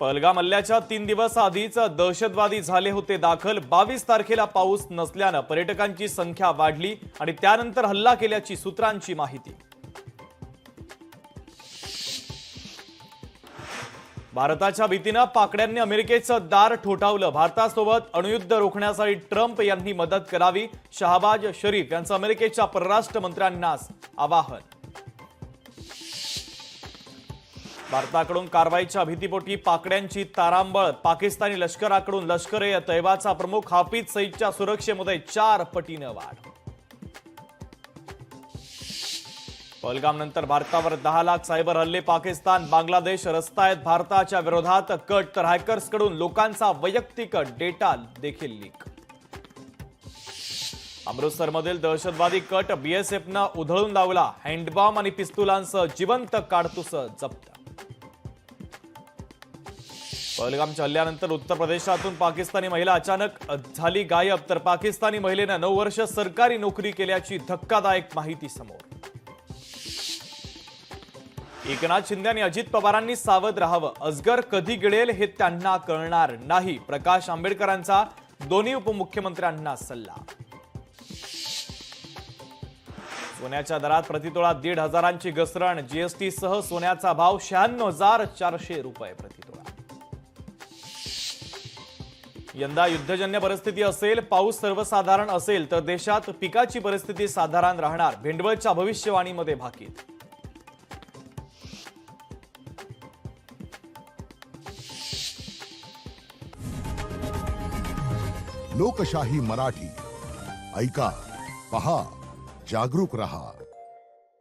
पहलगाम हल्ल्याच्या 3 दिवस आधीच दहशतवादी झाले होते दाखल। 22 तारखेला पाऊस नसल्याने पर्यटकांची संख्या वाढली आणि त्यानंतर हल्ला केल्याची सूत्रांची माहिती। भारताच्या भीतीने पाकड्यांनी अमेरिकेचं दार ठोठावलं। भारतासोबत अणुयुद्ध रोखण्यासाठी ट्रम्प यांनी मदत करावी। शहबाज शरीफ यांचं अमेरिकेच्या परराष्ट्र मंत्र्यांना आवाहन। भारताकडून कारवाईच्या भीतीपोटी पाकड्यांची तारांबळ। पाकिस्तानी लष्कराकडून लष्कर-ए-तैयबाचा प्रमुख हाफिज सईदच्या सुरक्षेमध्ये 4 पटीने वाढ। पहलगाम नंतर भारतावर 10 लाख सायबर हल्ले। पाकिस्तान बांगलादेश रस्तायत भारताच्या विरोधात कट, तर हॅकर्सकडून लोकांचा वैयक्तिक डेटा देखील लीक। अमृतसरमधील दहशतवादी कट बीएसएफनं उधळून लावला। हँडबॉम्ब आणि पिस्तुलांसह जिवंत काडतुस जप्त। पहलगामच्या हल्ल्यानंतर उत्तर प्रदेशातून पाकिस्तानी महिला अचानक झाली गायब, तर पाकिस्तानी महिलेनं 9 वर्ष सरकारी नोकरी केल्याची धक्कादायक माहिती समोर। एकनाथ शिंदे आणि अजित पवारांनी सावध राहावं। अजगर कधी गिळेल हे त्यांना कळणार नाही। प्रकाश आंबेडकरांचा दोन्ही उपमुख्यमंत्र्यांना सल्ला। सोन्याच्या दरात प्रतितोळा 1,500ची घसरण। जीएसटी सह सोन्याचा भाव 96,400 रुपये प्रतितोळा। यंदा युद्धजन्य परिस्थिती असेल, पाऊस सर्वसाधारण असेल तर देशात पिकाची परिस्थिती साधारण राहणार। भेंडवळच्या भविष्यवाणीमध्ये भाकीत। लोकशाही मराठी ऐका, पहा, जागरूक रहा।